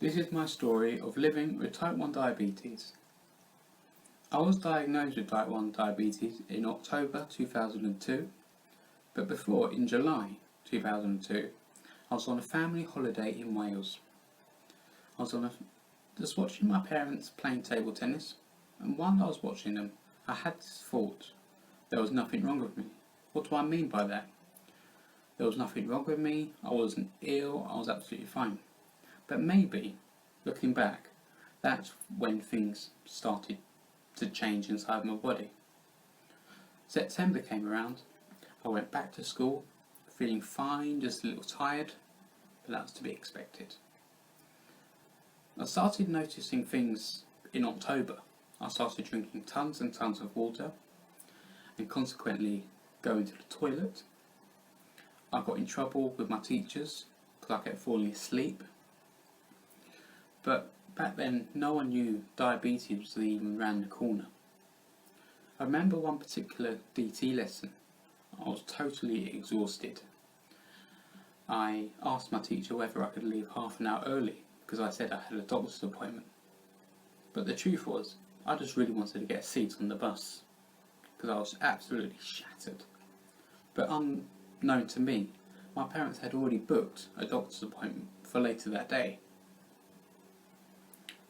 This is my story of living with type 1 diabetes. I was diagnosed with type 1 diabetes in October 2002, but before, in July 2002, I was on a family holiday in Wales. I was just watching my parents playing table tennis, and while I was watching them, I had this thought: there was nothing wrong with me. What do I mean by that? There was nothing wrong with me, I wasn't ill, I was absolutely fine. But maybe, looking back, that's when things started to change inside my body. September came around, I went back to school, feeling fine, just a little tired, but that was to be expected. I started noticing things in October. I started drinking tons and tons of water, and consequently going to the toilet. I got in trouble with my teachers because I kept falling asleep. But back then, no one knew diabetes was even round the corner. I remember one particular DT lesson. I was totally exhausted. I asked my teacher whether I could leave half an hour early because I said I had a doctor's appointment. But the truth was, I just really wanted to get a seat on the bus because I was absolutely shattered. But unknown to me, my parents had already booked a doctor's appointment for later that day.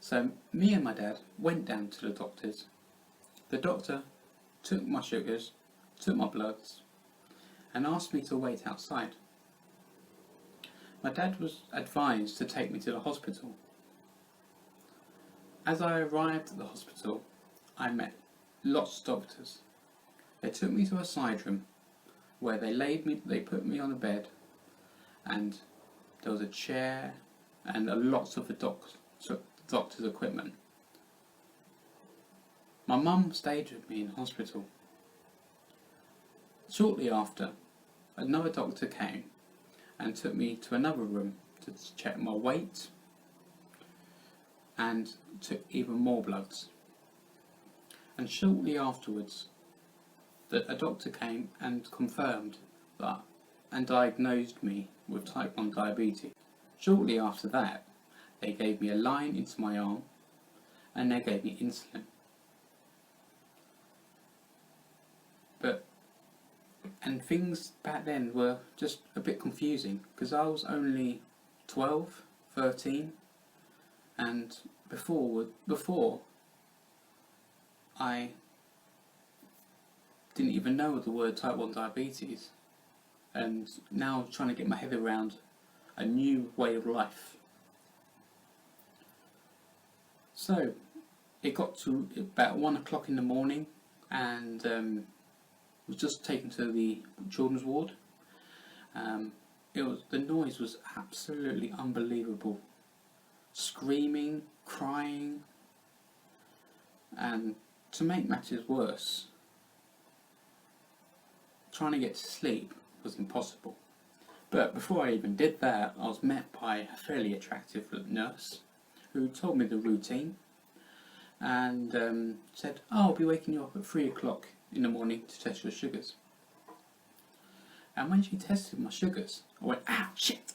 So me and my dad went down to the doctor's. The doctor took my sugars, took my bloods, and asked me to wait outside. My dad was advised to take me to the hospital. As I arrived at the hospital, I met lots of doctors. They took me to a side room where they put me on a bed, and there was a chair and lots of the doctor's equipment. My mum stayed with me in hospital. Shortly after, another doctor came and took me to another room to check my weight and took even more bloods. And shortly afterwards, a doctor came and confirmed that and diagnosed me with type 1 diabetes. Shortly after that, they gave me a line into my arm and they gave me insulin. And things back then were just a bit confusing because I was only 12, 13, and before I didn't even know the word type 1 diabetes, and now trying to get my head around a new way of life. So it got to about 1 o'clock in the morning, and was just taken to the children's ward. The noise was absolutely unbelievable. Screaming, crying, and to make matters worse, trying to get to sleep was impossible. But before I even did that, I was met by a fairly attractive nurse who told me the routine and said, I'll be waking you up at 3 o'clock in the morning to test your sugars. And when she tested my sugars, I went, ah, shit!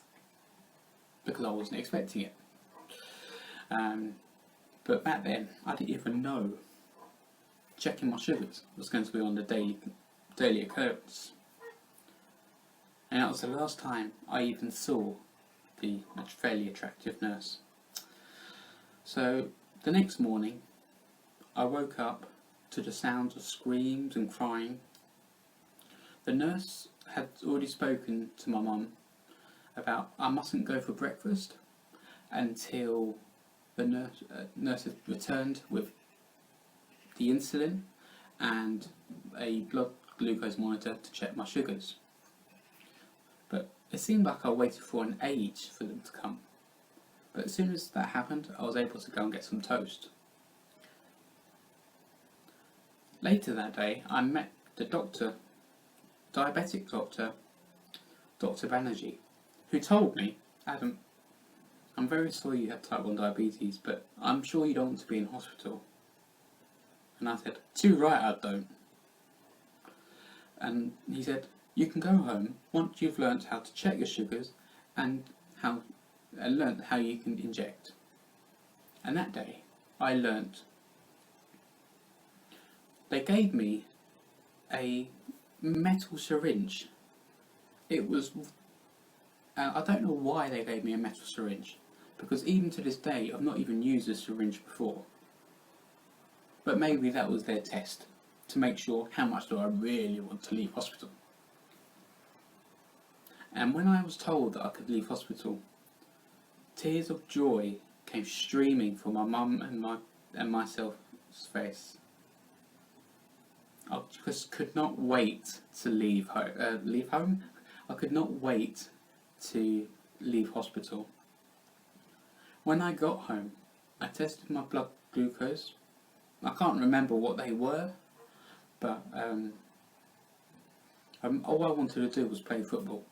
Because I wasn't expecting it. But back then, I didn't even know checking my sugars was going to be on the daily occurrence. And that was the last time I even saw the fairly attractive nurse. So the next morning, I woke up to the sounds of screams and crying. The nurse had already spoken to my mum about I mustn't go for breakfast until the nurse had returned with the insulin and a blood glucose monitor to check my sugars. But it seemed like I waited for an age for them to come. But as soon as that happened, I was able to go and get some toast. Later that day, I met the diabetic doctor, Dr. Banerjee, who told me, Adam, I'm very sorry you have type 1 diabetes, but I'm sure you don't want to be in hospital. And I said, too right I don't. And he said, you can go home once you've learnt how to check your sugars and learnt how you can inject. And that day, I learnt they gave me a metal syringe. It was, I don't know why they gave me a metal syringe, because even to this day I've not even used a syringe before. But maybe that was their test, to make sure how much do I really want to leave hospital. And when I was told that I could leave hospital, tears of joy came streaming from my mum and myself's face. I just could not wait to leave home. I could not wait to leave hospital. When I got home, I tested my blood glucose. I can't remember what they were, but all I wanted to do was play football.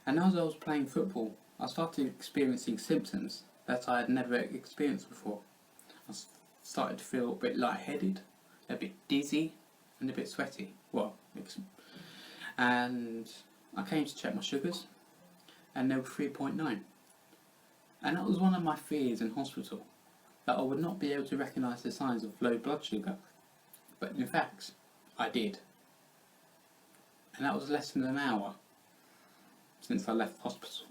And as I was playing football, I started experiencing symptoms that I had never experienced before. I started to feel a bit lightheaded, a bit dizzy, and a bit sweaty. And I came to check my sugars, and they were 3.9. And that was one of my fears in hospital, that I would not be able to recognise the signs of low blood sugar. But in fact, I did. And that was less than an hour since I left hospital.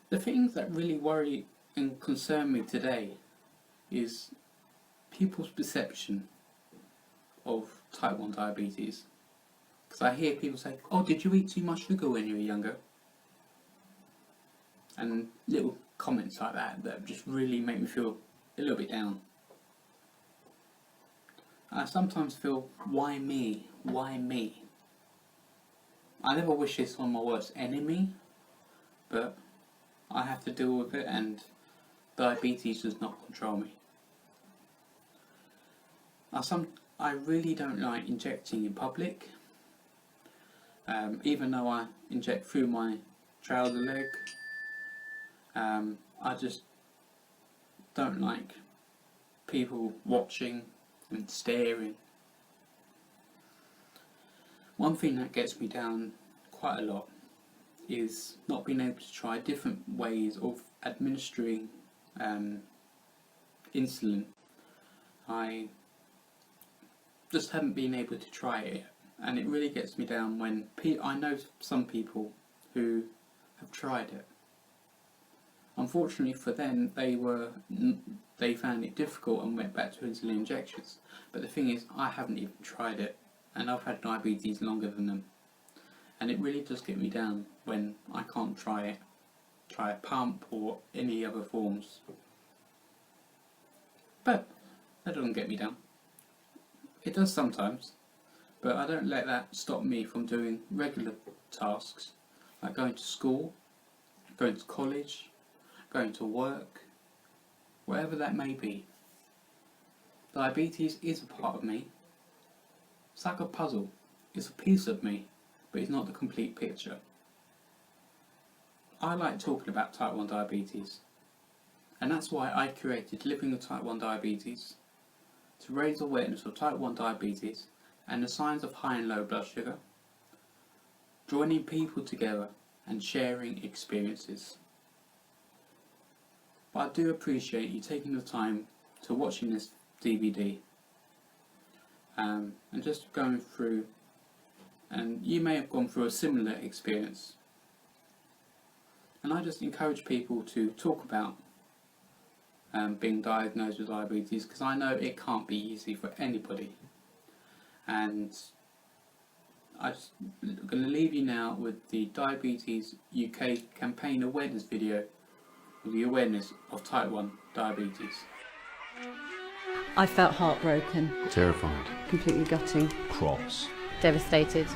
The things that really worry and concern me today is people's perception of type 1 diabetes. Because I hear people say, "Oh, did you eat too much sugar when you were younger?" And little comments like that just really make me feel a little bit down. I sometimes feel, why me? Why me? I never wish this on my worst enemy, but I have to deal with it, and diabetes does not control me. I really don't like injecting in public, even though I inject through my trouser leg. I just don't like people watching and staring. One thing that gets me down quite a lot is not being able to try different ways of administering insulin. I just haven't been able to try it yet, and it really gets me down when I know some people who have tried it. Unfortunately for them, they found it difficult and went back to insulin injections. But the thing is, I haven't even tried it, and I've had diabetes longer than them. And it really does get me down when I can't try a pump or any other forms. But that doesn't get me down. It does sometimes, but I don't let that stop me from doing regular tasks, like going to school, going to college, going to work, whatever that may be. Diabetes is a part of me. It's like a puzzle. It's a piece of me, but it's not the complete picture. I like talking about type 1 diabetes, and that's why I created Living with Type 1 Diabetes, to raise awareness of type 1 diabetes and the signs of high and low blood sugar, joining people together and sharing experiences. But I do appreciate you taking the time to watching this DVD and just going through, and you may have gone through a similar experience. And I just encourage people to talk about being diagnosed with diabetes, because I know it can't be easy for anybody. And I'm going to leave you now with the Diabetes UK campaign awareness video of the awareness of type 1 diabetes. I felt heartbroken. Terrified. Completely gutting. Cross. Devastated.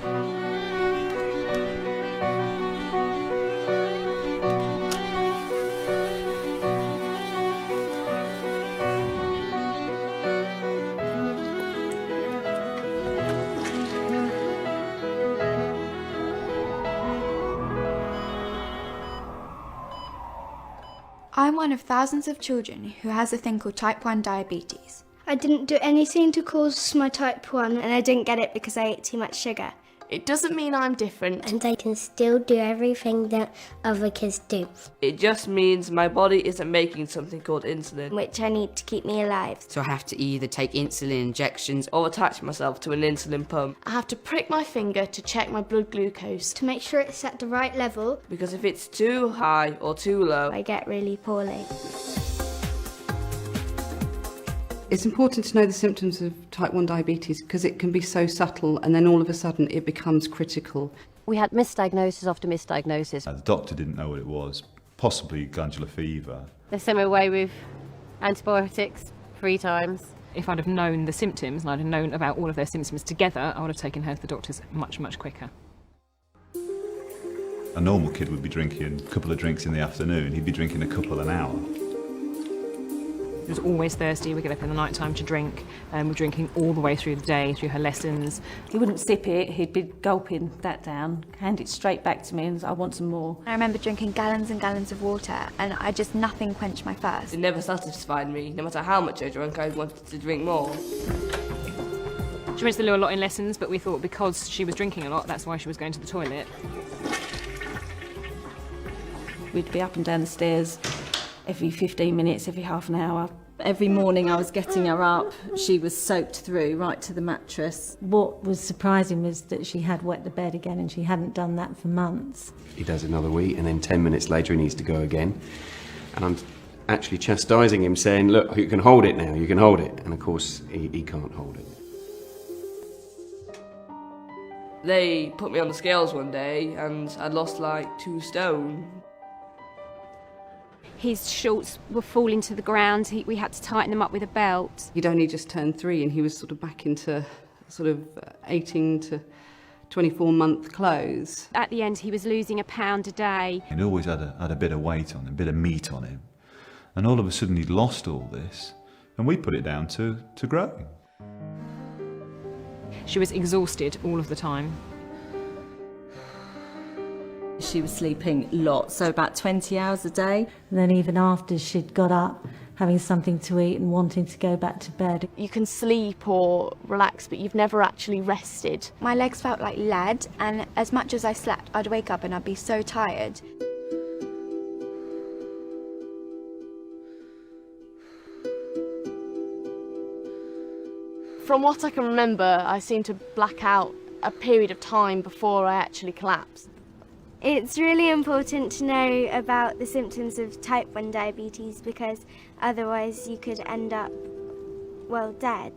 I'm one of thousands of children who has a thing called type 1 diabetes. I didn't do anything to cause my type 1, and I didn't get it because I ate too much sugar. It doesn't mean I'm different. And I can still do everything that other kids do, It just means my body isn't making something called insulin, which I need to keep me alive. So I have to either take insulin injections or attach myself to an insulin pump. I have to prick my finger to check my blood glucose. To make sure it's at the right level, Because if it's too high or too low, I get really poorly. It's important to know the symptoms of type 1 diabetes because it can be so subtle and then all of a sudden it becomes critical. We had misdiagnosis after misdiagnosis. The doctor didn't know what it was, possibly glandular fever. They sent me away with antibiotics 3 times. If I'd have known the symptoms and I'd have known about all of their symptoms together, I would have taken her to the doctors much, much quicker. A normal kid would be drinking a couple of drinks in the afternoon, he'd be drinking a couple an hour. She was always thirsty. We'd get up in the night time to drink. We're drinking all the way through the day, through her lessons. He wouldn't sip it, he'd be gulping that down, hand it straight back to me and say, I want some more. I remember drinking gallons and gallons of water, and nothing quenched my thirst. it never satisfied me. No matter how much I drank, I wanted to drink more. She went to the loo a lot in lessons, but we thought because she was drinking a lot, that's why she was going to the toilet. We'd be up and down the stairs every 15 minutes, every half an hour. Every morning I was getting her up, she was soaked through right to the mattress. What was surprising was that she had wet the bed again and she hadn't done that for months. He does another week and then 10 minutes later he needs to go again. And I'm actually chastising him saying, look, you can hold it now, you can hold it. And of course he can't hold it. They put me on the scales one day and I'd lost like 2 stone. His shorts were falling to the ground. We had to tighten them up with a belt. He'd only just turned 3 and he was sort of back into sort of 18 to 24-month clothes. At the end, he was losing £1 a day. He'd always had a bit of weight on him, a bit of meat on him. And all of a sudden he'd lost all this, and we put it down to growing. She was exhausted all of the time. She was sleeping lots, so about 20 hours a day. And then even after she'd got up, having something to eat and wanting to go back to bed. You can sleep or relax, but you've never actually rested. My legs felt like lead, and as much as I slept, I'd wake up and I'd be so tired. From what I can remember, I seem to black out a period of time before I actually collapsed. It's really important to know about the symptoms of type 1 diabetes because otherwise you could end up, well, dead.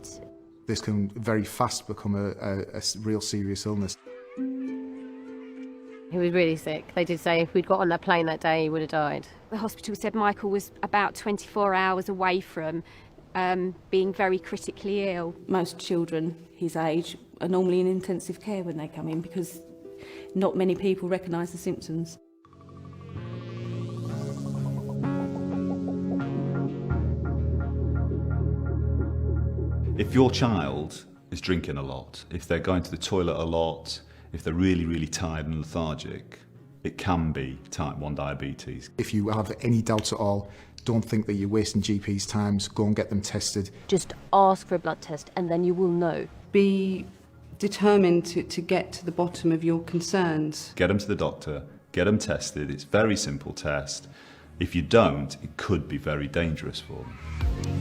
This can very fast become a real serious illness. He was really sick. They did say if we'd got on that plane that day, he would have died. The hospital said Michael was about 24 hours away from being very critically ill. Most children his age are normally in intensive care when they come in because not many people recognise the symptoms. If your child is drinking a lot, if they're going to the toilet a lot, if they're really, really tired and lethargic, it can be type 1 diabetes. If you have any doubts at all, don't think that you're wasting GP's time, go and get them tested. Just ask for a blood test and then you will know. Be determined to get to the bottom of your concerns. Get them to the doctor, get them tested. It's a very simple test. If you don't, it could be very dangerous for them.